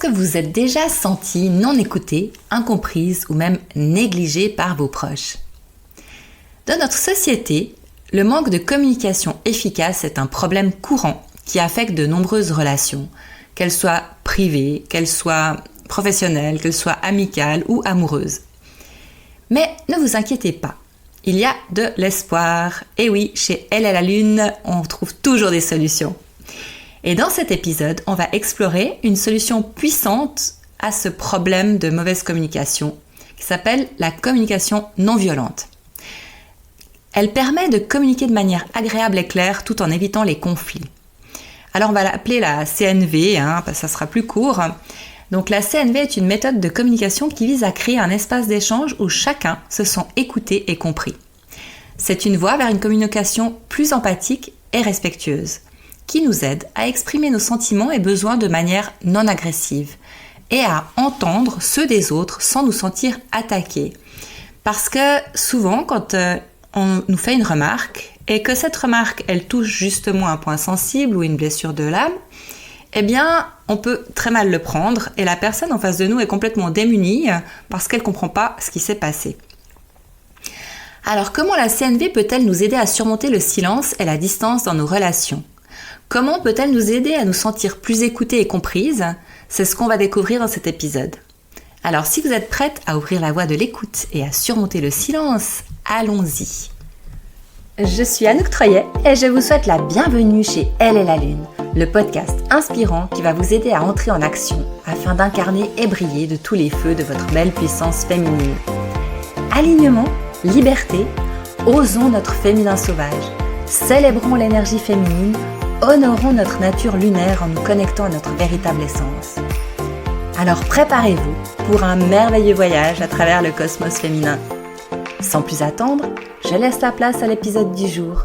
Que vous êtes déjà senti non écouté, incomprise ou même négligé par vos proches. Dans notre société, le manque de communication efficace est un problème courant qui affecte de nombreuses relations, qu'elles soient privées, qu'elles soient professionnelles, qu'elles soient amicales ou amoureuses. Mais ne vous inquiétez pas, il y a de l'espoir. Et oui, chez Elle et la Lune, on trouve toujours des solutions. Et dans cet épisode, on va explorer une solution puissante à ce problème de mauvaise communication qui s'appelle la communication non violente. Elle permet de communiquer de manière agréable et claire tout en évitant les conflits. Alors on va l'appeler la CNV, parce que ça sera plus court. Donc la CNV est une méthode de communication qui vise à créer un espace d'échange où chacun se sent écouté et compris. C'est une voie vers une communication plus empathique et respectueuse, qui nous aide à exprimer nos sentiments et besoins de manière non agressive et à entendre ceux des autres sans nous sentir attaqués. Parce que souvent, quand on nous fait une remarque et que cette remarque, elle touche justement un point sensible ou une blessure de l'âme, eh bien, on peut très mal le prendre et la personne en face de nous est complètement démunie parce qu'elle ne comprend pas ce qui s'est passé. Alors, comment la CNV peut-elle nous aider à surmonter le silence et la distance dans nos relations ? Comment peut-elle nous aider à nous sentir plus écoutées et comprises ? C'est ce qu'on va découvrir dans cet épisode. Alors, si vous êtes prête à ouvrir la voie de l'écoute et à surmonter le silence, allons-y. Je suis Anouk Troyet et je vous souhaite la bienvenue chez Elle et la Lune, le podcast inspirant qui va vous aider à entrer en action afin d'incarner et briller de tous les feux de votre belle puissance féminine. Alignement, liberté, osons notre féminin sauvage, célébrons l'énergie féminine, honorons notre nature lunaire en nous connectant à notre véritable essence. Alors préparez-vous pour un merveilleux voyage à travers le cosmos féminin. Sans plus attendre, je laisse la place à l'épisode du jour.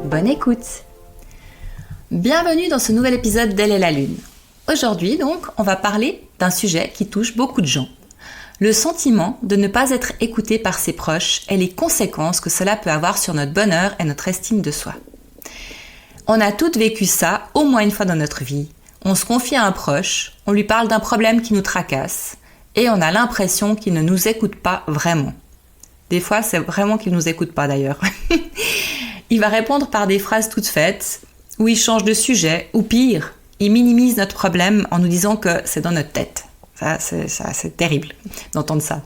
Bonne écoute! Bienvenue dans ce nouvel épisode d'Elle et la Lune. Aujourd'hui donc, on va parler d'un sujet qui touche beaucoup de gens. Le sentiment de ne pas être écouté par ses proches et les conséquences que cela peut avoir sur notre bonheur et notre estime de soi. On a toutes vécu ça au moins une fois dans notre vie. On se confie à un proche, on lui parle d'un problème qui nous tracasse et on a l'impression qu'il ne nous écoute pas vraiment. Des fois, c'est vraiment qu'il ne nous écoute pas d'ailleurs. Il va répondre par des phrases toutes faites, ou il change de sujet, ou pire, il minimise notre problème en nous disant que c'est dans notre tête. Ça, c'est terrible d'entendre ça.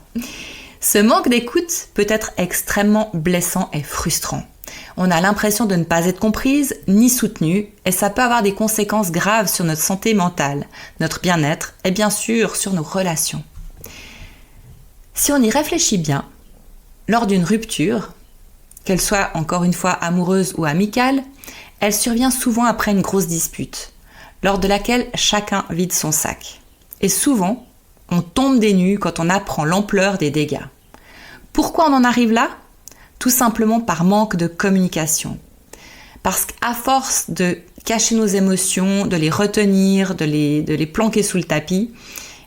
Ce manque d'écoute peut être extrêmement blessant et frustrant. On a l'impression de ne pas être comprise ni soutenue et ça peut avoir des conséquences graves sur notre santé mentale, notre bien-être et bien sûr sur nos relations. Si on y réfléchit bien, lors d'une rupture, qu'elle soit encore une fois amoureuse ou amicale, elle survient souvent après une grosse dispute, lors de laquelle chacun vide son sac. Et souvent, on tombe des nues quand on apprend l'ampleur des dégâts. Pourquoi on en arrive là ? Tout simplement par manque de communication. Parce qu'à force de cacher nos émotions, de les retenir, de les planquer sous le tapis,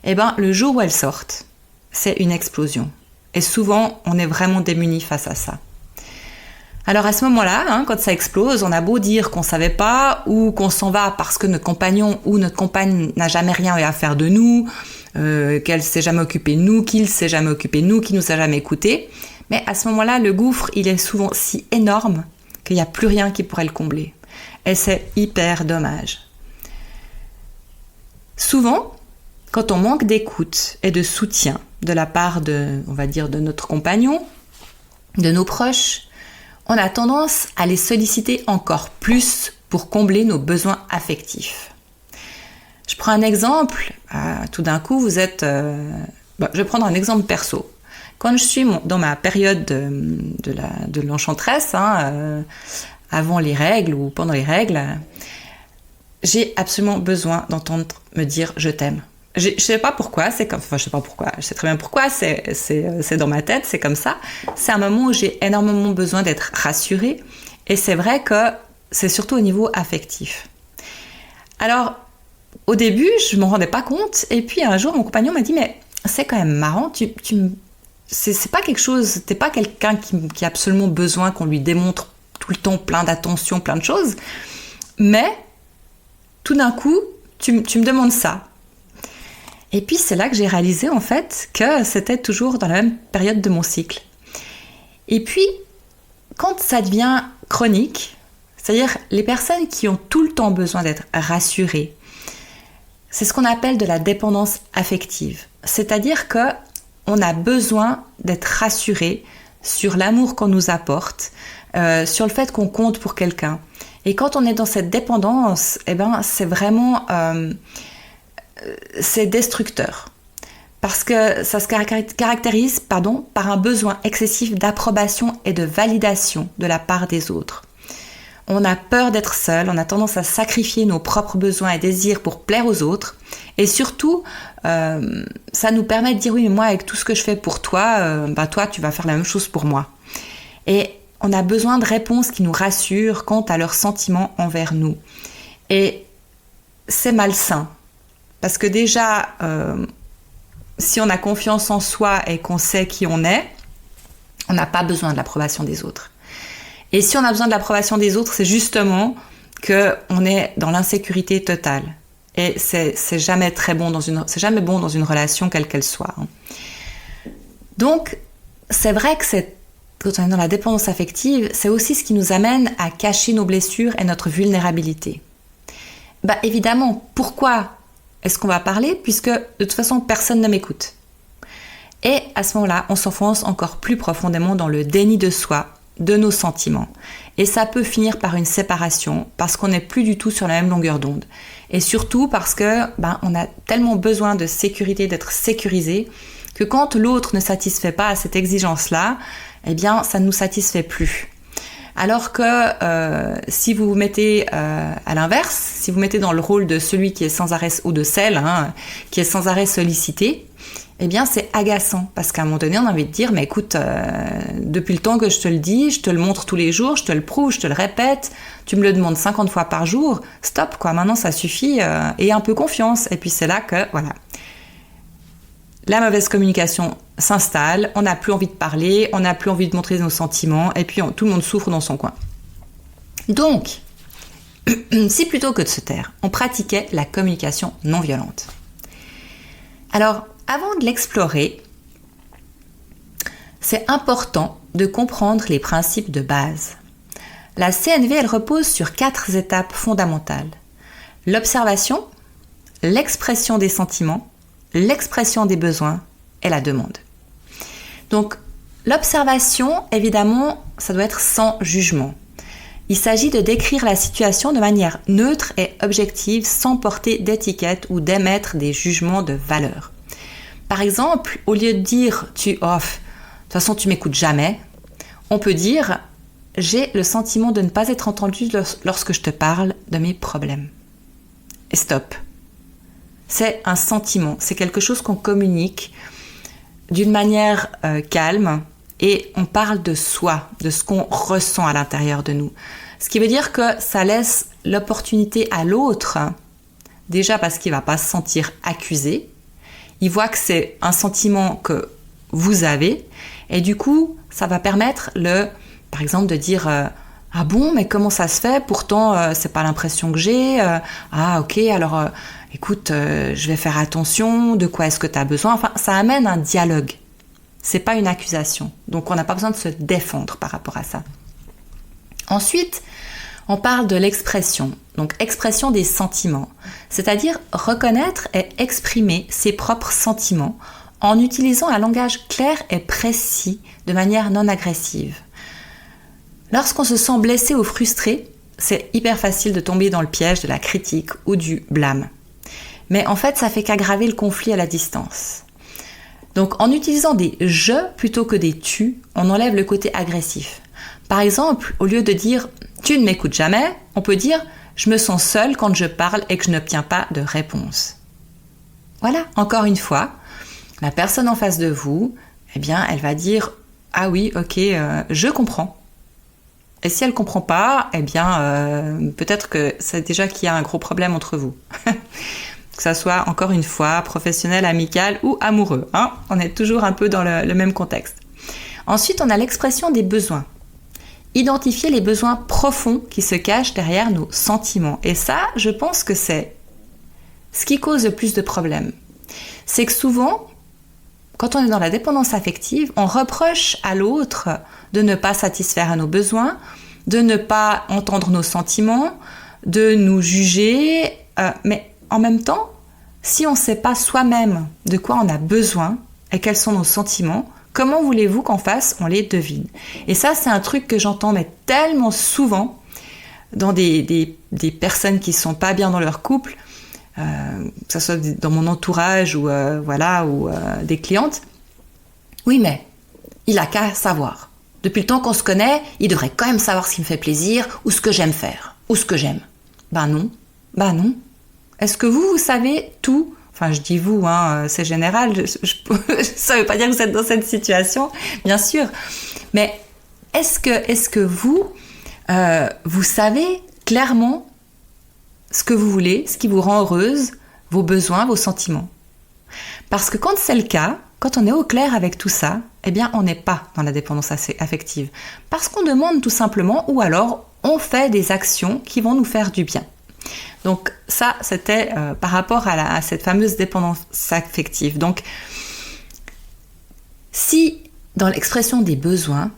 le jour où elles sortent, c'est une explosion. Et souvent, on est vraiment démunis face à ça. Alors à ce moment-là, quand ça explose, on a beau dire qu'on ne savait pas ou qu'on s'en va parce que notre compagnon ou notre compagne n'a jamais rien eu à faire de nous, qu'elle ne s'est jamais occupée de nous, qu'il ne s'est jamais occupé de nous, qu'il ne nous a jamais écoutés. Mais à ce moment-là, le gouffre, il est souvent si énorme qu'il n'y a plus rien qui pourrait le combler. Et c'est hyper dommage. Souvent, quand on manque d'écoute et de soutien de la part de notre compagnon, de nos proches, on a tendance à les solliciter encore plus pour combler nos besoins affectifs. Je prends un exemple. Tout d'un coup, vous êtes... je vais prendre un exemple perso. Quand je suis dans ma période de l'enchanteresse, avant les règles ou pendant les règles, j'ai absolument besoin d'entendre me dire « je t'aime ». Je sais pas pourquoi, je sais très bien pourquoi, c'est dans ma tête, c'est comme ça. C'est un moment où j'ai énormément besoin d'être rassurée et c'est vrai que c'est surtout au niveau affectif. Alors, au début, je m'en rendais pas compte et puis un jour, mon compagnon m'a dit « mais c'est quand même marrant, c'est pas quelque chose, t'es pas quelqu'un qui a absolument besoin qu'on lui démontre tout le temps plein d'attention, plein de choses, mais tout d'un coup, tu me demandes ça. » Et puis c'est là que j'ai réalisé en fait que c'était toujours dans la même période de mon cycle. Et puis, quand ça devient chronique, c'est-à-dire les personnes qui ont tout le temps besoin d'être rassurées, c'est ce qu'on appelle de la dépendance affective. C'est-à-dire qu'on a besoin d'être rassuré sur l'amour qu'on nous apporte, sur le fait qu'on compte pour quelqu'un. Et quand on est dans cette dépendance, c'est vraiment c'est destructeur. Parce que ça se caractérise par un besoin excessif d'approbation et de validation de la part des autres. On a peur d'être seul, on a tendance à sacrifier nos propres besoins et désirs pour plaire aux autres. Et surtout, ça nous permet de dire oui, mais moi, avec tout ce que je fais pour toi, toi, tu vas faire la même chose pour moi. Et on a besoin de réponses qui nous rassurent quant à leurs sentiments envers nous. Et c'est malsain. Parce que déjà, si on a confiance en soi et qu'on sait qui on est, on n'a pas besoin de l'approbation des autres. Et si on a besoin de l'approbation des autres, c'est justement qu'on est dans l'insécurité totale. Et c'est jamais bon dans une relation, quelle qu'elle soit. Donc, c'est vrai que quand on est dans la dépendance affective, c'est aussi ce qui nous amène à cacher nos blessures et notre vulnérabilité. Évidemment, pourquoi est-ce qu'on va parler? Puisque de toute façon, personne ne m'écoute. Et à ce moment-là, on s'enfonce encore plus profondément dans le déni de soi, de nos sentiments. Et ça peut finir par une séparation parce qu'on n'est plus du tout sur la même longueur d'onde. Et surtout parce que on a tellement besoin de sécurité, d'être sécurisé, que quand l'autre ne satisfait pas à cette exigence-là, ça ne nous satisfait plus. Alors que si vous vous mettez à l'inverse, si vous mettez dans le rôle de celui qui est sans arrêt, ou de celle qui est sans arrêt sollicité, c'est agaçant, parce qu'à un moment donné, on a envie de dire, mais écoute, depuis le temps que je te le dis, je te le montre tous les jours, je te le prouve, je te le répète, tu me le demandes 50 fois par jour, stop, maintenant ça suffit, et un peu confiance. Et puis c'est là que, la mauvaise communication s'installe, on n'a plus envie de parler, on n'a plus envie de montrer nos sentiments, et puis tout le monde souffre dans son coin. Donc, si plutôt que de se taire, on pratiquait la communication non violente. Alors, avant de l'explorer, c'est important de comprendre les principes de base. La CNV, elle repose sur 4 étapes fondamentales. L'observation, l'expression des sentiments, l'expression des besoins et la demande. Donc, l'observation, évidemment, ça doit être sans jugement. Il s'agit de décrire la situation de manière neutre et objective, sans porter d'étiquette ou d'émettre des jugements de valeur. Par exemple, au lieu de dire « de toute façon tu m'écoutes jamais », on peut dire « j'ai le sentiment de ne pas être entendu lorsque je te parle de mes problèmes ». Et stop. C'est un sentiment, c'est quelque chose qu'on communique d'une manière calme et on parle de soi, de ce qu'on ressent à l'intérieur de nous. Ce qui veut dire que ça laisse l'opportunité à l'autre, déjà parce qu'il ne va pas se sentir accusé, il voit que c'est un sentiment que vous avez et du coup, ça va permettre par exemple de dire ah bon, mais comment ça se fait? Pourtant, c'est pas l'impression que j'ai. Ah ok, alors écoute, je vais faire attention. De quoi est-ce que tu as besoin? Enfin, ça amène un dialogue. C'est pas une accusation. Donc, on n'a pas besoin de se défendre par rapport à ça. Ensuite, on parle de l'expression. Donc, expression des sentiments. C'est-à-dire reconnaître et exprimer ses propres sentiments en utilisant un langage clair et précis de manière non agressive. Lorsqu'on se sent blessé ou frustré, c'est hyper facile de tomber dans le piège de la critique ou du blâme. Mais en fait, ça fait qu'aggraver le conflit à la distance. Donc, en utilisant des « je » plutôt que des « tu », on enlève le côté agressif. Par exemple, au lieu de dire « tu ne m'écoutes jamais », on peut dire « je me sens seule quand je parle et que je n'obtiens pas de réponse ». Voilà, encore une fois, la personne en face de vous, elle va dire « ah oui, ok, je comprends ». Et si elle ne comprend pas, peut-être que c'est déjà qu'il y a un gros problème entre vous. Que ça soit, encore une fois, professionnel, amical ou amoureux. On est toujours un peu dans le même contexte. Ensuite, on a l'expression des besoins. Identifier les besoins profonds qui se cachent derrière nos sentiments. Et ça, je pense que c'est ce qui cause le plus de problèmes. c'est que souvent, quand on est dans la dépendance affective, on reproche à l'autre de ne pas satisfaire à nos besoins, de ne pas entendre nos sentiments, de nous juger, mais en même temps, si on ne sait pas soi-même de quoi on a besoin et quels sont nos sentiments, comment voulez-vous qu'en face, on les devine? Et ça, c'est un truc que j'entends mais tellement souvent dans des personnes qui ne sont pas bien dans leur couple, que ce soit dans mon entourage ou des clientes. Oui, mais il a qu'à savoir. Depuis le temps qu'on se connaît, il devrait quand même savoir ce qui me fait plaisir ou ce que j'aime faire ou ce que j'aime. Ben non. Est-ce que vous savez tout? Enfin, je dis vous, c'est général. Ça ne veut pas dire que vous êtes dans cette situation, bien sûr. Mais est-ce que vous savez clairement ce que vous voulez, ce qui vous rend heureuse, vos besoins, vos sentiments? Parce que quand c'est le cas, quand on est au clair avec tout ça, eh bien, on n'est pas dans la dépendance affective. Parce qu'on demande tout simplement, ou alors on fait des actions qui vont nous faire du bien. Donc ça, c'était par rapport à cette fameuse dépendance affective. Donc, si dans l'expression des besoins,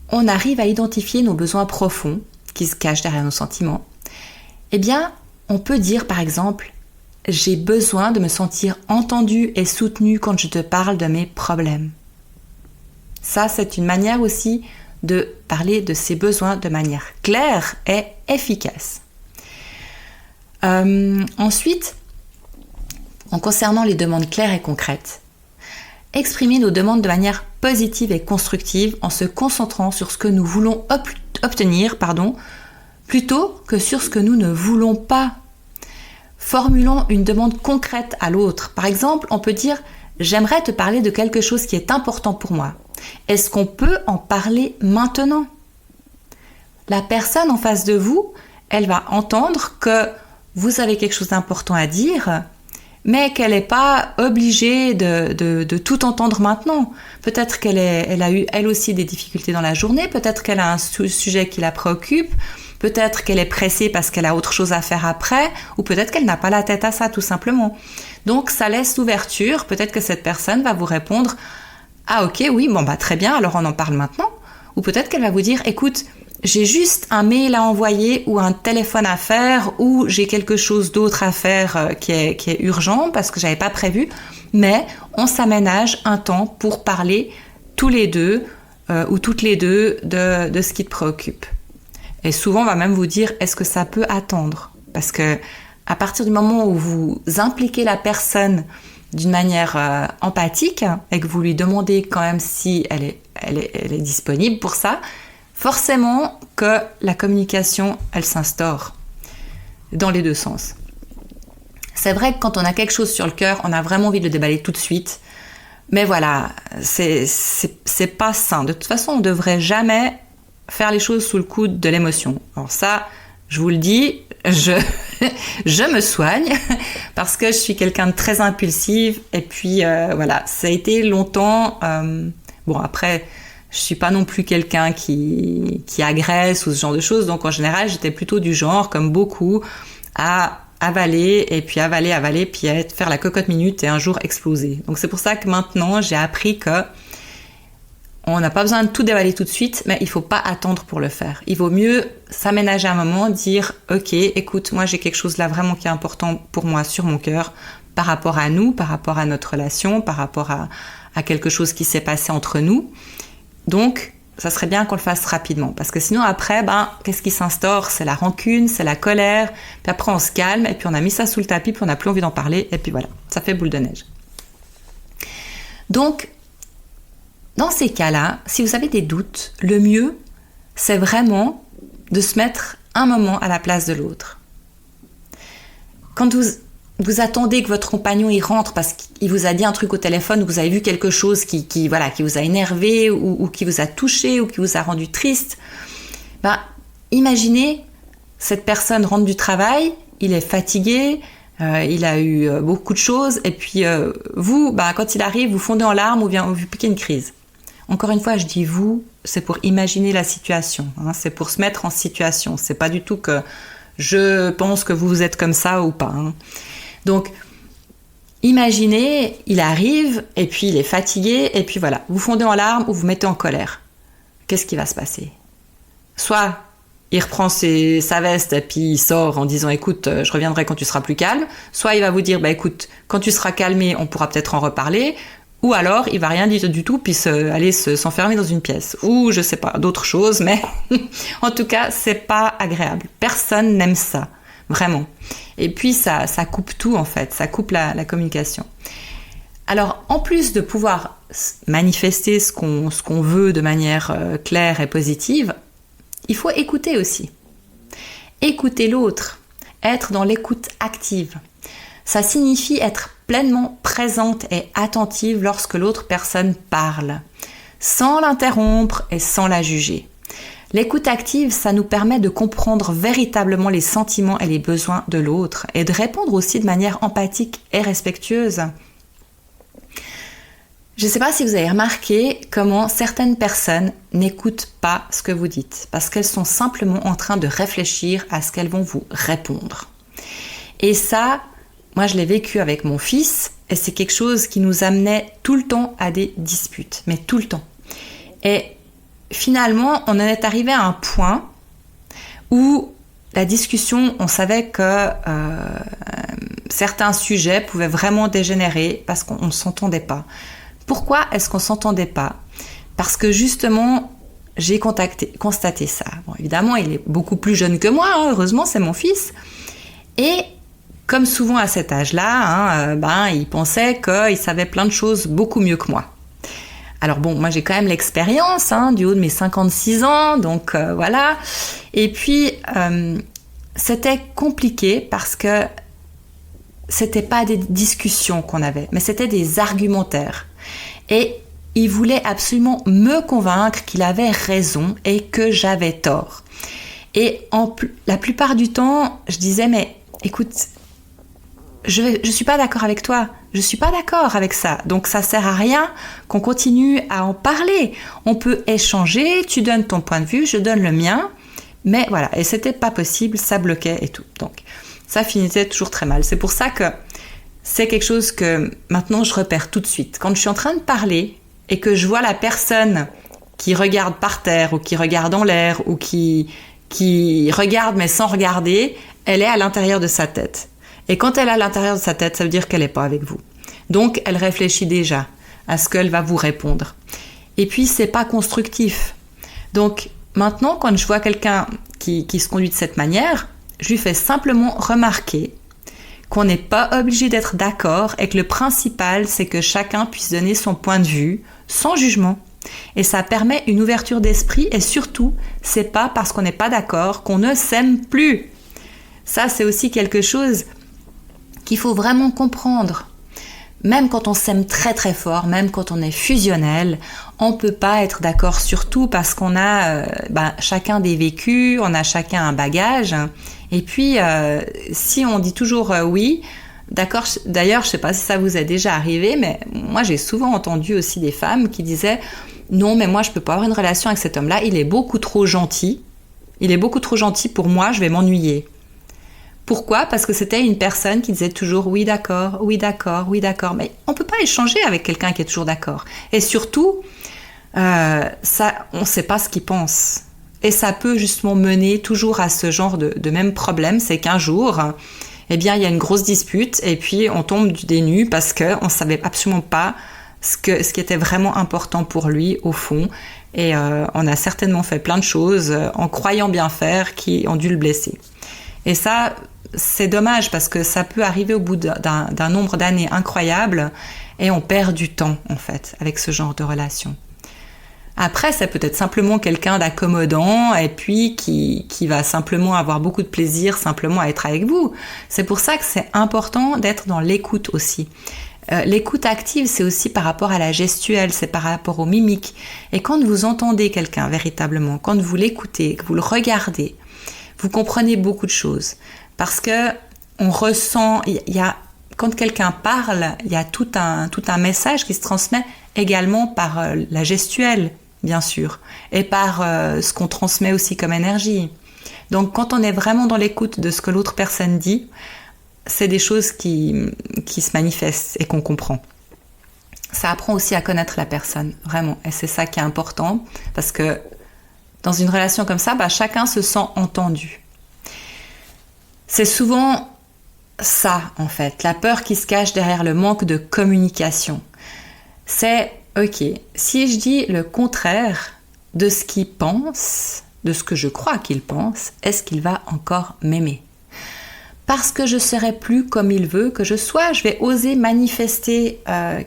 on arrive à identifier nos besoins profonds qui se cachent derrière nos sentiments, eh bien, on peut dire par exemple, j'ai besoin de me sentir entendue et soutenue quand je te parle de mes problèmes. Ça, c'est une manière aussi de parler de ses besoins de manière claire et efficace. Ensuite, en concernant les demandes claires et concrètes, exprimer nos demandes de manière positive et constructive en se concentrant sur ce que nous voulons obtenir, plutôt que sur ce que nous ne voulons pas. Formulons une demande concrète à l'autre. Par exemple, on peut dire « J'aimerais te parler de quelque chose qui est important pour moi. Est-ce qu'on peut en parler maintenant ?» La personne en face de vous, elle va entendre que vous avez quelque chose d'important à dire, mais qu'elle n'est pas obligée de tout entendre maintenant. Peut-être qu'elle a eu elle aussi des difficultés dans la journée, peut-être qu'elle a un sujet qui la préoccupe, peut-être qu'elle est pressée parce qu'elle a autre chose à faire après, ou peut-être qu'elle n'a pas la tête à ça tout simplement. Donc ça laisse l'ouverture, peut-être que cette personne va vous répondre « Ah ok, oui, très bien, alors on en parle maintenant ». Ou peut-être qu'elle va vous dire « Écoute, j'ai juste un mail à envoyer ou un téléphone à faire ou j'ai quelque chose d'autre à faire qui est urgent parce que j'avais pas prévu, mais on s'aménage un temps pour parler tous les deux ou toutes les deux de ce qui te préoccupe. » Et souvent, on va même vous dire, est-ce que ça peut attendre? Parce que à partir du moment où vous impliquez la personne d'une manière empathique et que vous lui demandez quand même si elle est disponible pour ça, forcément que la communication, elle s'instaure dans les deux sens. C'est vrai que quand on a quelque chose sur le cœur, on a vraiment envie de le déballer tout de suite. Mais voilà, c'est pas sain. De toute façon, on ne devrait jamais faire les choses sous le coup de l'émotion. Alors ça, je vous le dis, je me soigne parce que je suis quelqu'un de très impulsive et puis ça a été longtemps... après, je suis pas non plus quelqu'un qui agresse ou ce genre de choses, donc en général, j'étais plutôt du genre, comme beaucoup, à avaler et puis avaler, puis faire la cocotte minute et un jour exploser. Donc c'est pour ça que maintenant, j'ai appris que on n'a pas besoin de tout dévaler tout de suite, mais il faut pas attendre pour le faire. Il vaut mieux s'aménager un moment, dire « Ok, écoute, moi j'ai quelque chose là vraiment qui est important pour moi sur mon cœur, par rapport à nous, par rapport à notre relation, par rapport à quelque chose qui s'est passé entre nous. Donc, ça serait bien qu'on le fasse rapidement. Parce que sinon après, qu'est-ce qui s'instaure? C'est la rancune, c'est la colère. Puis après on se calme et puis on a mis ça sous le tapis, puis on n'a plus envie d'en parler. Et puis voilà, ça fait boule de neige. Donc, dans ces cas-là, si vous avez des doutes, le mieux, c'est vraiment de se mettre un moment à la place de l'autre. Quand vous attendez que votre compagnon y rentre parce qu'il vous a dit un truc au téléphone ou que vous avez vu quelque chose qui vous a énervé ou qui vous a touché ou qui vous a rendu triste, imaginez cette personne rentre du travail, il est fatigué, il a eu beaucoup de choses et puis vous, quand il arrive, vous fondez en larmes ou bien vous piquez une crise. Encore une fois, je dis vous, c'est pour imaginer la situation, c'est pour se mettre en situation. C'est pas du tout que je pense que vous êtes comme ça ou pas. Donc, Imaginez, il arrive, et puis il est fatigué, et puis voilà, vous fondez en larmes ou vous mettez en colère. Qu'est-ce qui va se passer? Soit il reprend sa veste et puis il sort en disant écoute, je reviendrai quand tu seras plus calme. Soit il va vous dire écoute, quand tu seras calmé, on pourra peut-être en reparler. Ou alors il va rien dire du tout puis aller s'enfermer dans une pièce. Ou je sais pas, d'autres choses, mais en tout cas, c'est pas agréable. Personne n'aime ça, vraiment. Et puis ça coupe tout en fait, ça coupe la communication. Alors en plus de pouvoir manifester ce qu'on veut de manière claire et positive, il faut écouter aussi. Écouter l'autre, être dans l'écoute active. Ça signifie être pleinement présente et attentive lorsque l'autre personne parle, sans l'interrompre et sans la juger. L'écoute active, ça nous permet de comprendre véritablement les sentiments et les besoins de l'autre et de répondre aussi de manière empathique et respectueuse. Je ne sais pas si vous avez remarqué comment certaines personnes n'écoutent pas ce que vous dites parce qu'elles sont simplement en train de réfléchir à ce qu'elles vont vous répondre. Et ça, moi je l'ai vécu avec mon fils et c'est quelque chose qui nous amenait tout le temps à des disputes, mais tout le temps. Et finalement, on en est arrivé à un point où la discussion, on savait que certains sujets pouvaient vraiment dégénérer parce qu'on ne s'entendait pas. Pourquoi est-ce qu'on ne s'entendait pas? Parce que justement, j'ai constaté ça. Bon, évidemment, il est beaucoup plus jeune que moi, hein, heureusement, c'est mon fils. Et comme souvent à cet âge-là, il pensait qu'il savait plein de choses beaucoup mieux que moi. Alors bon, moi j'ai quand même l'expérience du haut de mes 56 ans, donc voilà. Et puis, c'était compliqué parce que c'était pas des discussions qu'on avait, mais c'était des argumentaires. Et il voulait absolument me convaincre qu'il avait raison et que j'avais tort. Et la plupart du temps, je disais, mais écoute, je suis pas d'accord avec toi, je suis pas d'accord avec ça, donc ça sert à rien qu'on continue à en parler. On peut échanger, tu donnes ton point de vue, je donne le mien, mais voilà, et c'était pas possible, ça bloquait et tout. Donc ça finissait toujours très mal. C'est pour ça que c'est quelque chose que maintenant je repère tout de suite. Quand je suis en train de parler et que je vois la personne qui regarde par terre ou qui regarde en l'air ou qui regarde mais sans regarder, elle est à l'intérieur de sa tête. Et quand elle est à l'intérieur de sa tête, ça veut dire qu'elle n'est pas avec vous. Donc elle réfléchit déjà à ce qu'elle va vous répondre. Et puis c'est pas constructif. Donc maintenant, quand je vois quelqu'un qui se conduit de cette manière, je lui fais simplement remarquer qu'on n'est pas obligé d'être d'accord et que le principal, c'est que chacun puisse donner son point de vue sans jugement. Et ça permet une ouverture d'esprit et surtout, c'est pas parce qu'on n'est pas d'accord qu'on ne s'aime plus. Ça, c'est aussi quelque chose qu'il faut vraiment comprendre. Même quand on s'aime très très fort, même quand on est fusionnel, on peut pas être d'accord sur tout parce qu'on a chacun des vécus, on a chacun un bagage. Et puis, si on dit toujours oui, d'accord, d'ailleurs, je sais pas si ça vous est déjà arrivé, mais moi j'ai souvent entendu aussi des femmes qui disaient « Non, mais moi je peux pas avoir une relation avec cet homme-là, il est beaucoup trop gentil. Il est beaucoup trop gentil pour moi, je vais m'ennuyer. » Pourquoi? Parce que c'était une personne qui disait toujours oui d'accord, oui d'accord, oui d'accord. Mais on peut pas échanger avec quelqu'un qui est toujours d'accord. Et surtout, on ne sait pas ce qu'il pense. Et ça peut justement mener toujours à ce genre de même problème, c'est qu'un jour, il y a une grosse dispute et puis on tombe des nues parce qu'on ne savait absolument pas ce qui était vraiment important pour lui au fond. Et on a certainement fait plein de choses en croyant bien faire qui ont dû le blesser. Et ça, c'est dommage parce que ça peut arriver au bout d'un nombre d'années incroyable et on perd du temps en fait avec ce genre de relation. Après, c'est peut-être simplement quelqu'un d'accommodant et puis qui va simplement avoir beaucoup de plaisir simplement à être avec vous. C'est pour ça que c'est important d'être dans l'écoute aussi. L'écoute active, c'est aussi par rapport à la gestuelle, c'est par rapport aux mimiques. Et quand vous entendez quelqu'un véritablement, quand vous l'écoutez, que vous le regardez, vous comprenez beaucoup de choses. Parce que on ressent, quand quelqu'un parle, il y a tout un message qui se transmet également par la gestuelle, bien sûr, et par ce qu'on transmet aussi comme énergie. Donc quand on est vraiment dans l'écoute de ce que l'autre personne dit, c'est des choses qui se manifestent et qu'on comprend. Ça apprend aussi à connaître la personne, vraiment. Et c'est ça qui est important, parce que dans une relation comme ça, chacun se sent entendu. C'est souvent ça, en fait, la peur qui se cache derrière le manque de communication. C'est, ok, si je dis le contraire de ce qu'il pense, de ce que je crois qu'il pense, est-ce qu'il va encore m'aimer ? Parce que je serai plus comme il veut que je sois, je vais oser manifester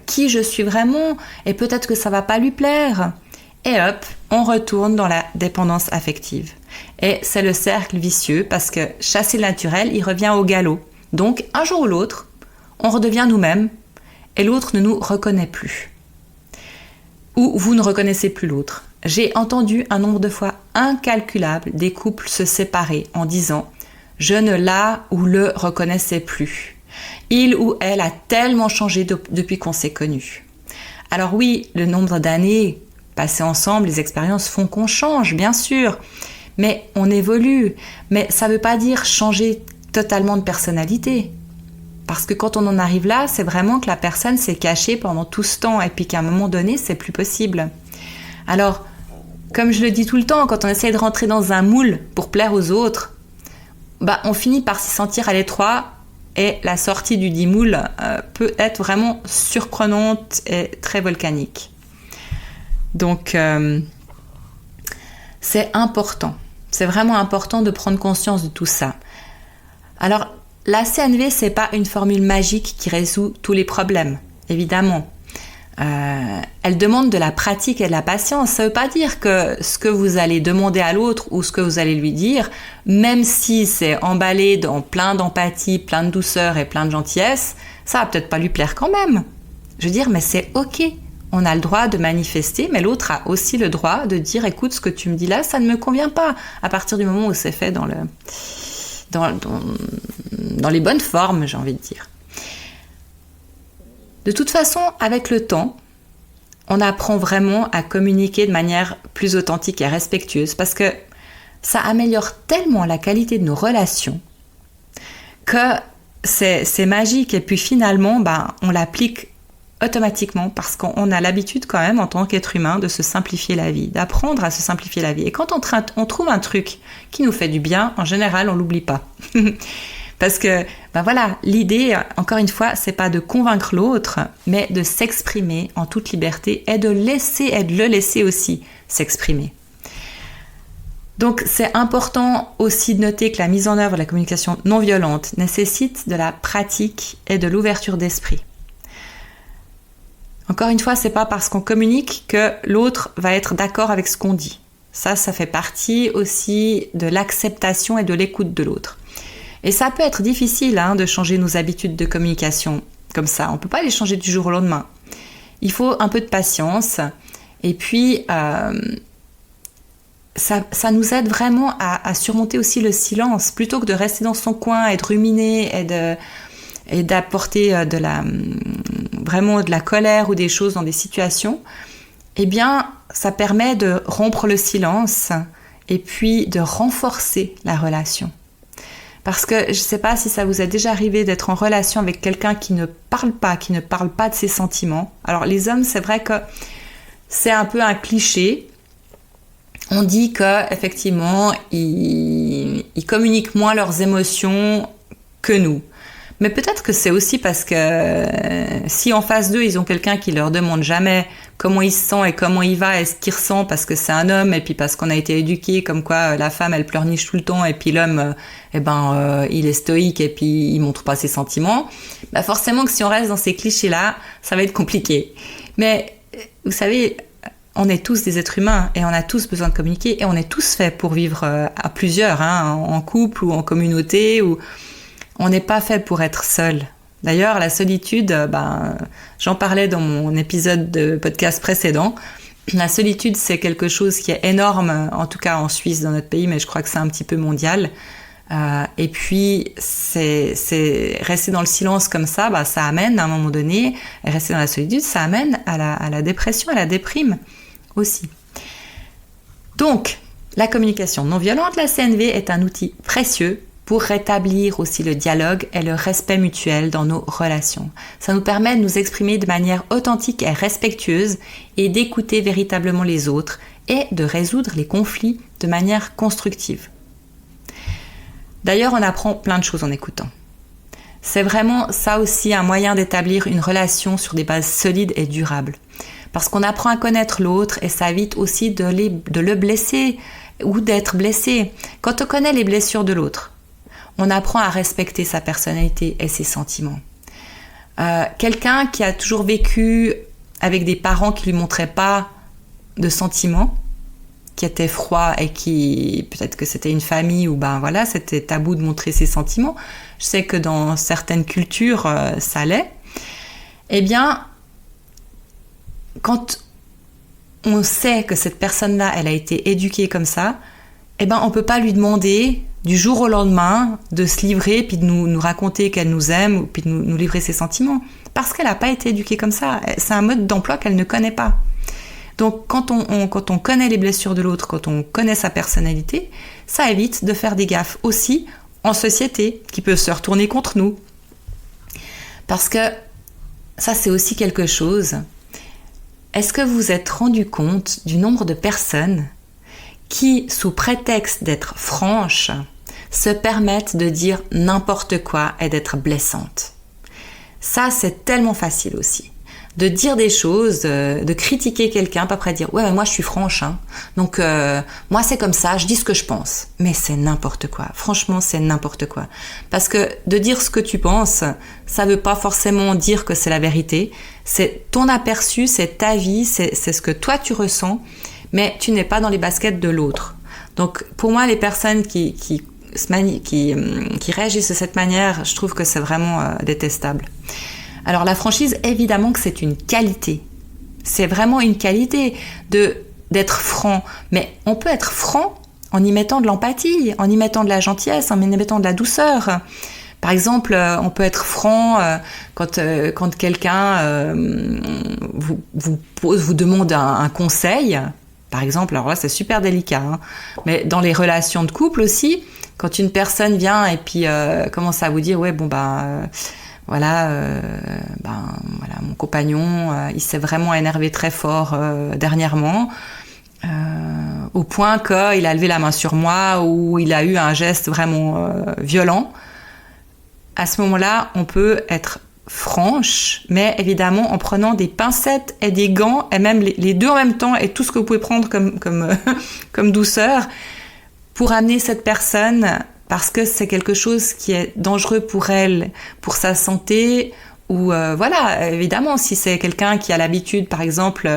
qui je suis vraiment, et peut-être que ça va pas lui plaire. Et hop, on retourne dans la dépendance affective. Et c'est le cercle vicieux, parce que chasser le naturel, il revient au galop. Donc, un jour ou l'autre, on redevient nous-mêmes, et l'autre ne nous reconnaît plus. Ou vous ne reconnaissez plus l'autre. J'ai entendu un nombre de fois incalculable des couples se séparer en disant « Je ne la ou le reconnaissais plus. Il ou elle a tellement changé depuis qu'on s'est connus. » Alors oui, le nombre d'années passées ensemble, les expériences font qu'on change, bien sûr. Mais on évolue. Mais ça ne veut pas dire changer totalement de personnalité. Parce que quand on en arrive là, c'est vraiment que la personne s'est cachée pendant tout ce temps et puis qu'à un moment donné, c'est plus possible. Alors, comme je le dis tout le temps, quand on essaie de rentrer dans un moule pour plaire aux autres, on finit par s'y sentir à l'étroit et la sortie du dit moule peut être vraiment surprenante et très volcanique. Donc, c'est important. C'est vraiment important de prendre conscience de tout ça. Alors, la CNV, c'est pas une formule magique qui résout tous les problèmes, évidemment. Elle demande de la pratique et de la patience. Ça veut pas dire que ce que vous allez demander à l'autre ou ce que vous allez lui dire, même si c'est emballé dans plein d'empathie, plein de douceur et plein de gentillesse, ça va peut-être pas lui plaire quand même. Je veux dire, mais c'est ok. On a le droit de manifester, mais l'autre a aussi le droit de dire « Écoute, ce que tu me dis là, ça ne me convient pas » à partir du moment où c'est fait dans les bonnes formes, j'ai envie de dire. De toute façon, avec le temps, on apprend vraiment à communiquer de manière plus authentique et respectueuse parce que ça améliore tellement la qualité de nos relations que c'est magique. Et puis finalement, on l'applique automatiquement parce qu'on a l'habitude quand même en tant qu'être humain de se simplifier la vie, d'apprendre à se simplifier la vie. Et quand on trouve un truc qui nous fait du bien, en général, on l'oublie pas. Parce que, l'idée, encore une fois, c'est pas de convaincre l'autre, mais de s'exprimer en toute liberté et de le laisser aussi s'exprimer. Donc, c'est important aussi de noter que la mise en œuvre de la communication non violente nécessite de la pratique et de l'ouverture d'esprit. Encore une fois, c'est pas parce qu'on communique que l'autre va être d'accord avec ce qu'on dit. Ça fait partie aussi de l'acceptation et de l'écoute de l'autre. Et ça peut être difficile de changer nos habitudes de communication comme ça. On ne peut pas les changer du jour au lendemain. Il faut un peu de patience. Et puis, ça nous aide vraiment à surmonter aussi le silence. Plutôt que de rester dans son coin et de ruminer et d'apporter vraiment de la colère ou des choses dans des situations, eh bien, ça permet de rompre le silence et puis de renforcer la relation. Parce que je ne sais pas si ça vous est déjà arrivé d'être en relation avec quelqu'un qui ne parle pas de ses sentiments. Alors les hommes, c'est vrai que c'est un peu un cliché. On dit qu'effectivement, ils communiquent moins leurs émotions que nous. Mais peut-être que c'est aussi parce que si en face d'eux, ils ont quelqu'un qui leur demande jamais comment il se sent et comment il va et ce qu'il ressent parce que c'est un homme et puis parce qu'on a été éduqué comme quoi la femme, elle pleurniche tout le temps et puis l'homme, il est stoïque et puis il montre pas ses sentiments. Forcément que si on reste dans ces clichés-là, ça va être compliqué. Mais vous savez, on est tous des êtres humains et on a tous besoin de communiquer et on est tous faits pour vivre à plusieurs, en couple ou en communauté ou... On n'est pas fait pour être seul. D'ailleurs, la solitude, j'en parlais dans mon épisode de podcast précédent. La solitude, c'est quelque chose qui est énorme, en tout cas en Suisse, dans notre pays, mais je crois que c'est un petit peu mondial. Et puis, c'est rester dans le silence comme ça, ça amène à un moment donné, et rester dans la solitude, ça amène à la dépression, à la déprime aussi. Donc, la communication non violente, la CNV, est un outil précieux pour rétablir aussi le dialogue et le respect mutuel dans nos relations. Ça nous permet de nous exprimer de manière authentique et respectueuse et d'écouter véritablement les autres et de résoudre les conflits de manière constructive. D'ailleurs, on apprend plein de choses en écoutant. C'est vraiment ça aussi un moyen d'établir une relation sur des bases solides et durables. Parce qu'on apprend à connaître l'autre et ça évite aussi de le blesser ou d'être blessé. Quand on connaît les blessures de l'autre, on apprend à respecter sa personnalité et ses sentiments. Quelqu'un qui a toujours vécu avec des parents qui lui montraient pas de sentiments, qui étaient froids et qui, peut-être que c'était une famille où c'était tabou de montrer ses sentiments. Je sais que dans certaines cultures, ça l'est. Eh bien, quand on sait que cette personne-là, elle a été éduquée comme ça, eh ben, on peut pas lui demander du jour au lendemain de se livrer puis de nous raconter qu'elle nous aime ou puis de nous livrer ses sentiments. Parce qu'elle n'a pas été éduquée comme ça. C'est un mode d'emploi qu'elle ne connaît pas. Donc, quand on connaît les blessures de l'autre, quand on connaît sa personnalité, ça évite de faire des gaffes aussi en société qui peuvent se retourner contre nous. Parce que ça, c'est aussi quelque chose. Est-ce que vous vous êtes rendu compte du nombre de personnes qui, sous prétexte d'être franches, se permettent de dire n'importe quoi et d'être blessantes? Ça, c'est tellement facile aussi. De dire des choses, de critiquer quelqu'un, pas après dire « Ouais, mais moi, je suis franche, hein. Donc, moi, c'est comme ça, je dis ce que je pense. » Mais c'est n'importe quoi. Franchement, c'est n'importe quoi. Parce que de dire ce que tu penses, ça veut pas forcément dire que c'est la vérité. C'est ton aperçu, c'est ta vie, c'est ce que toi, tu ressens, mais tu n'es pas dans les baskets de l'autre. Donc, pour moi, les personnes qui réagissent de cette manière, je trouve que c'est vraiment détestable. Alors la franchise, évidemment que c'est une qualité. C'est vraiment une qualité d'être franc. Mais on peut être franc en y mettant de l'empathie, en y mettant de la gentillesse, en y mettant de la douceur. Par exemple, on peut être franc quand quelqu'un vous demande un conseil. Par exemple, alors là c'est super délicat, hein, mais dans les relations de couple aussi, quand une personne vient et puis commence à vous dire ouais mon compagnon, il s'est vraiment énervé très fort dernièrement, au point qu'il a levé la main sur moi ou il a eu un geste vraiment violent. À ce moment-là, on peut être franche, mais évidemment en prenant des pincettes et des gants, et même les deux en même temps, et tout ce que vous pouvez prendre comme douceur, pour amener cette personne, parce que c'est quelque chose qui est dangereux pour elle, pour sa santé, ou évidemment, si c'est quelqu'un qui a l'habitude, par exemple,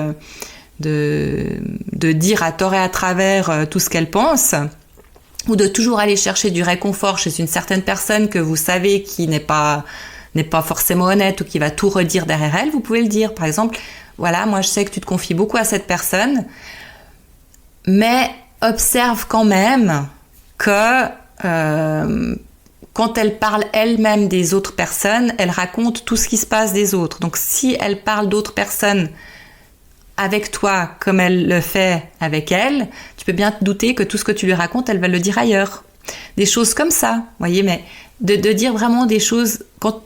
de dire à tort et à travers tout ce qu'elle pense, ou de toujours aller chercher du réconfort chez une certaine personne que vous savez qui n'est pas forcément honnête ou qui va tout redire derrière elle, vous pouvez le dire. Par exemple, voilà, moi je sais que tu te confies beaucoup à cette personne, mais observe quand même que quand elle parle elle-même des autres personnes, elle raconte tout ce qui se passe des autres. Donc si elle parle d'autres personnes avec toi comme elle le fait avec elle, tu peux bien te douter que tout ce que tu lui racontes, elle va le dire ailleurs. Des choses comme ça, vous voyez, mais de dire vraiment des choses,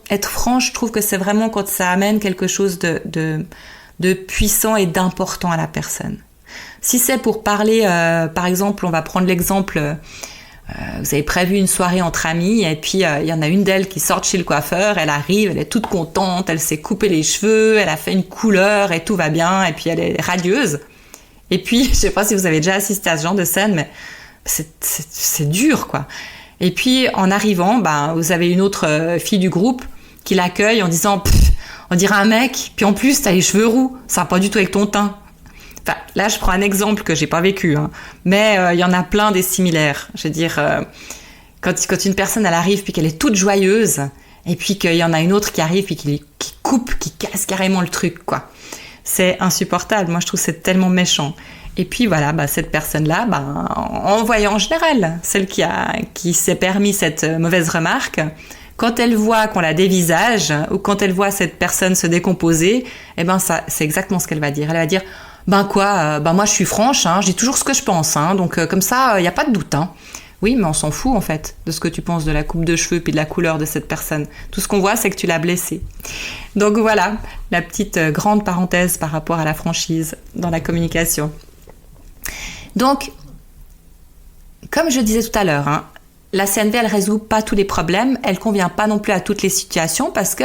être franche, je trouve que c'est vraiment quand ça amène quelque chose de puissant et d'important à la personne. Si c'est pour parler, par exemple, on va prendre l'exemple, vous avez prévu une soirée entre amis et puis il y en a une d'elles qui sort de chez le coiffeur, elle arrive, elle est toute contente, elle s'est coupé les cheveux, elle a fait une couleur et tout va bien et puis elle est radieuse. Et puis, je sais pas si vous avez déjà assisté à ce genre de scène, mais c'est dur, quoi. Et puis, en arrivant, vous avez une autre fille du groupe qui l'accueille en disant « on dirait un mec, puis en plus, t'as les cheveux roux, ça va pas du tout avec ton teint. » Enfin, là, je prends un exemple que j'ai pas vécu, hein, mais il y en a plein des similaires. Je veux dire, quand une personne, elle arrive puis qu'elle est toute joyeuse, et puis qu'il y en a une autre qui arrive puis qui coupe, qui casse carrément le truc, quoi. C'est insupportable. Moi, je trouve que c'est tellement méchant. Et puis voilà, cette personne-là, en voyant en général, celle qui s'est permis cette mauvaise remarque, quand elle voit qu'on la dévisage ou quand elle voit cette personne se décomposer, ça, c'est exactement ce qu'elle va dire. Elle va dire moi je suis franche, hein, je dis toujours ce que je pense, hein, donc comme ça, il n'y a pas de doute. Hein. Oui, mais on s'en fout en fait de ce que tu penses de la coupe de cheveux puis de la couleur de cette personne. Tout ce qu'on voit, c'est que tu l'as blessée. Donc voilà, la petite grande parenthèse par rapport à la franchise dans la communication. Donc, comme je disais tout à l'heure, la CNV, elle résout pas tous les problèmes, elle convient pas non plus à toutes les situations parce que,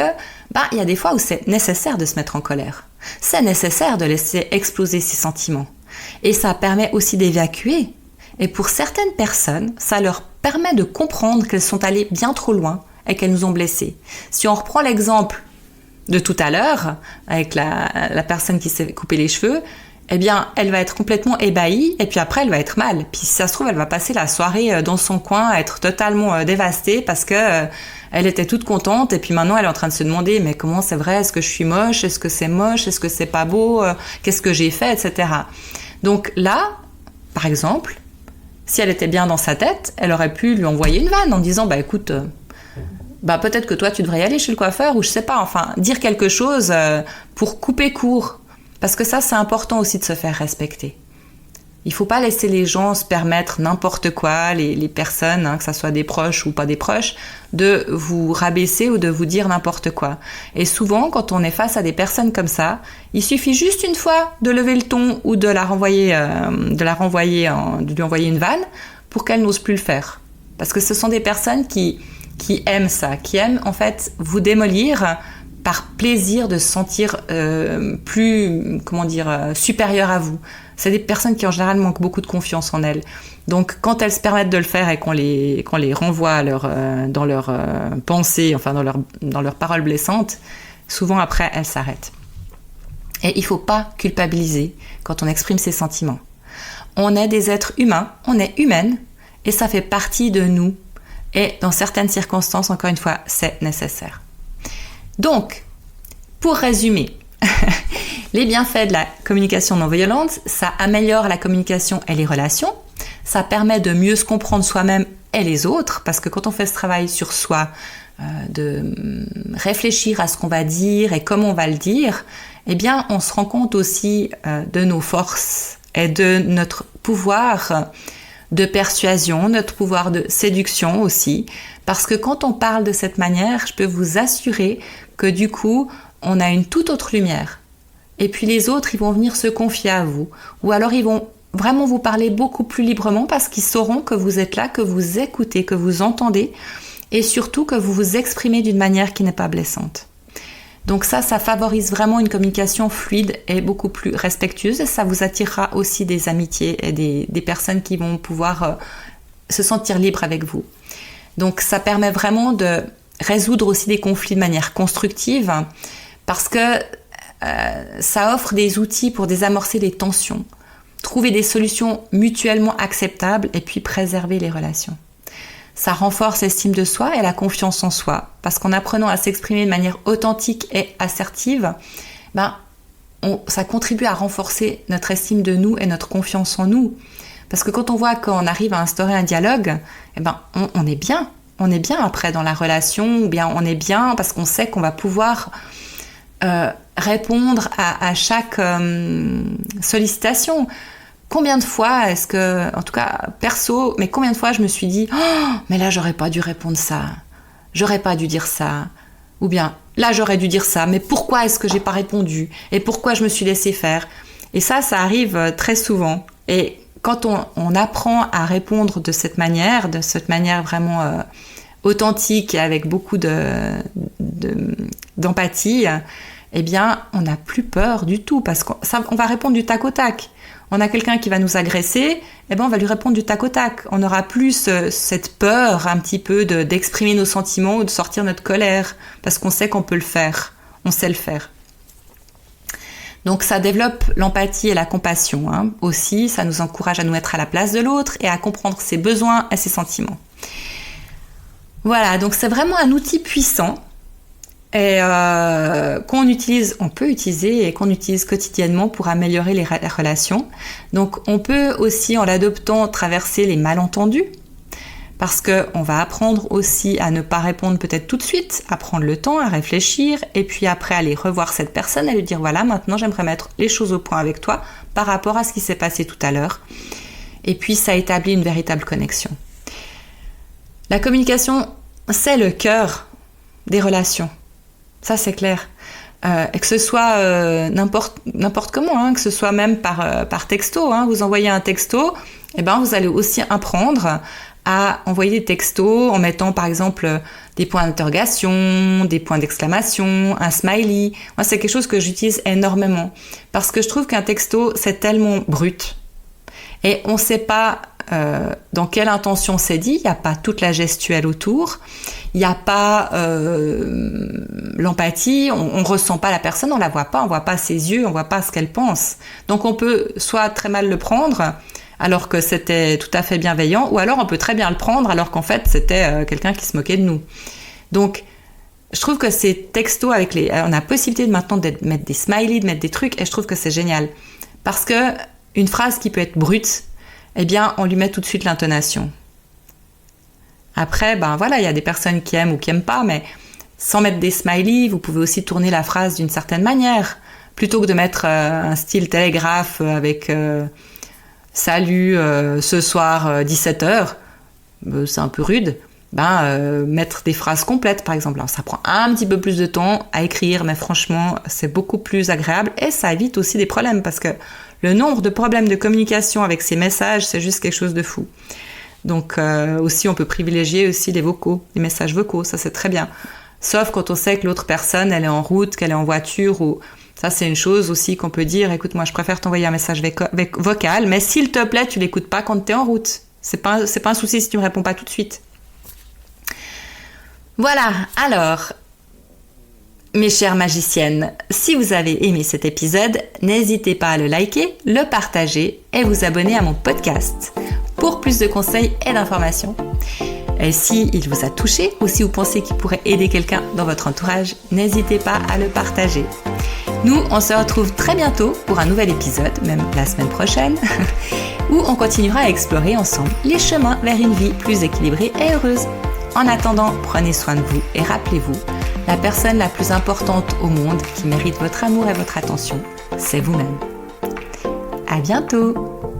il y a des fois où c'est nécessaire de se mettre en colère. C'est nécessaire de laisser exploser ses sentiments. Et ça permet aussi d'évacuer. Et pour certaines personnes, ça leur permet de comprendre qu'elles sont allées bien trop loin et qu'elles nous ont blessés. Si on reprend l'exemple de tout à l'heure, avec la personne qui s'est coupé les cheveux, eh bien, elle va être complètement ébahie et puis après, elle va être mal. Puis si ça se trouve, elle va passer la soirée dans son coin à être totalement dévastée parce que elle était toute contente et puis maintenant, elle est en train de se demander mais comment c'est vrai, est-ce que je suis moche, est-ce que c'est moche, est-ce que c'est pas beau, qu'est-ce que j'ai fait, etc. Donc là, par exemple, si elle était bien dans sa tête, elle aurait pu lui envoyer une vanne en disant écoute, peut-être que toi tu devrais y aller chez le coiffeur ou je sais pas, enfin dire quelque chose pour couper court. Parce que ça, c'est important aussi de se faire respecter. Il faut pas laisser les gens se permettre n'importe quoi, les personnes, que ça soit des proches ou pas des proches, de vous rabaisser ou de vous dire n'importe quoi. Et souvent, quand on est face à des personnes comme ça, il suffit juste une fois de lever le ton ou de lui envoyer une vanne pour qu'elle n'ose plus le faire. Parce que ce sont des personnes qui aiment ça, qui aiment en fait vous démolir par plaisir de se sentir supérieure à vous. C'est des personnes qui en général manquent beaucoup de confiance en elles. Donc quand elles se permettent de le faire et qu'on les renvoie dans leurs pensées, enfin dans leurs paroles blessantes, souvent après elles s'arrêtent. Et il ne faut pas culpabiliser quand on exprime ses sentiments. On est des êtres humains, on est humaines et ça fait partie de nous. Et dans certaines circonstances, encore une fois, c'est nécessaire. Donc, pour résumer, les bienfaits de la communication non violente, ça améliore la communication et les relations, ça permet de mieux se comprendre soi-même et les autres, parce que quand on fait ce travail sur soi, de réfléchir à ce qu'on va dire et comment on va le dire, eh bien, on se rend compte aussi de nos forces et de notre pouvoir de persuasion, notre pouvoir de séduction aussi, parce que quand on parle de cette manière, je peux vous assurer que du coup, on a une toute autre lumière. Et puis les autres, ils vont venir se confier à vous. Ou alors ils vont vraiment vous parler beaucoup plus librement parce qu'ils sauront que vous êtes là, que vous écoutez, que vous entendez et surtout que vous vous exprimez d'une manière qui n'est pas blessante. Donc ça favorise vraiment une communication fluide et beaucoup plus respectueuse et ça vous attirera aussi des amitiés et des personnes qui vont pouvoir se sentir libres avec vous. Donc ça permet vraiment de résoudre aussi des conflits de manière constructive parce que ça offre des outils pour désamorcer les tensions, trouver des solutions mutuellement acceptables et puis préserver les relations. Ça renforce l'estime de soi et la confiance en soi parce qu'en apprenant à s'exprimer de manière authentique et assertive, ça contribue à renforcer notre estime de nous et notre confiance en nous. Parce que quand on voit qu'on arrive à instaurer un dialogue, on est bien. On est bien après dans la relation, ou bien on est bien parce qu'on sait qu'on va pouvoir répondre à chaque sollicitation. Combien de fois est-ce que, en tout cas perso, mais combien de fois je me suis dit « Oh, mais là j'aurais pas dû répondre ça, j'aurais pas dû dire ça » ou bien « Là j'aurais dû dire ça, mais pourquoi est-ce que j'ai pas répondu et pourquoi je me suis laissé faire ?» Et ça arrive très souvent. Et quand on apprend à répondre de cette manière vraiment authentique et avec beaucoup d'empathie, eh bien, on n'a plus peur du tout parce qu'on va répondre du tac au tac. On a quelqu'un qui va nous agresser, on va lui répondre du tac au tac. On n'aura plus cette peur un petit peu d'exprimer nos sentiments ou de sortir notre colère parce qu'on sait qu'on peut le faire, on sait le faire. Donc ça développe l'empathie et la compassion aussi, ça nous encourage à nous mettre à la place de l'autre et à comprendre ses besoins et ses sentiments. Voilà, donc c'est vraiment un outil puissant et on peut utiliser et qu'on utilise quotidiennement pour améliorer les relations. Donc on peut aussi, en l'adoptant, traverser les malentendus parce qu'on va apprendre aussi à ne pas répondre peut-être tout de suite, à prendre le temps, à réfléchir et puis après aller revoir cette personne et lui dire voilà, maintenant j'aimerais mettre les choses au point avec toi par rapport à ce qui s'est passé tout à l'heure. Et puis ça établit une véritable connexion. La communication, c'est le cœur des relations. Ça, c'est clair. Et que ce soit n'importe comment, que ce soit même par texto. Vous envoyez un texto, vous allez aussi apprendre à envoyer des textos en mettant par exemple des points d'interrogation, des points d'exclamation, un smiley. Moi, c'est quelque chose que j'utilise énormément parce que je trouve qu'un texto, c'est tellement brut et on ne sait pas dans quelle intention c'est dit. Il n'y a pas toute la gestuelle autour, il n'y a pas l'empathie, on ne ressent pas la personne, on ne la voit pas, on ne voit pas ses yeux, on ne voit pas ce qu'elle pense. Donc on peut soit très mal le prendre alors que c'était tout à fait bienveillant, ou alors on peut très bien le prendre alors qu'en fait c'était quelqu'un qui se moquait de nous. Donc je trouve que ces textos avec on a possibilité maintenant de mettre des smileys, de mettre des trucs, et je trouve que c'est génial. Parce que une phrase qui peut être brute, on lui met tout de suite l'intonation. Après, il y a des personnes qui aiment ou qui aiment pas, mais sans mettre des smileys, vous pouvez aussi tourner la phrase d'une certaine manière. Plutôt que de mettre un style télégraphe avec salut, ce soir 17h, c'est un peu rude. Mettre des phrases complètes, par exemple. Alors, ça prend un petit peu plus de temps à écrire, mais franchement, c'est beaucoup plus agréable et ça évite aussi des problèmes parce que le nombre de problèmes de communication avec ces messages, c'est juste quelque chose de fou. Donc, aussi, on peut privilégier aussi les vocaux, les messages vocaux, ça c'est très bien. Sauf quand on sait que l'autre personne, elle est en route, qu'elle est en voiture ou... Ça, c'est une chose aussi qu'on peut dire. Écoute, moi, je préfère t'envoyer un message vocal, mais s'il te plaît, tu l'écoutes pas quand t'es en route. C'est pas un souci si tu me réponds pas tout de suite. Voilà. Alors, mes chères magiciennes, si vous avez aimé cet épisode, n'hésitez pas à le liker, le partager et vous abonner à mon podcast pour plus de conseils et d'informations. Et si il vous a touché ou si vous pensez qu'il pourrait aider quelqu'un dans votre entourage, n'hésitez pas à le partager. Nous, on se retrouve très bientôt pour un nouvel épisode, même la semaine prochaine, où on continuera à explorer ensemble les chemins vers une vie plus équilibrée et heureuse. En attendant, prenez soin de vous et rappelez-vous, la personne la plus importante au monde qui mérite votre amour et votre attention, c'est vous-même. À bientôt!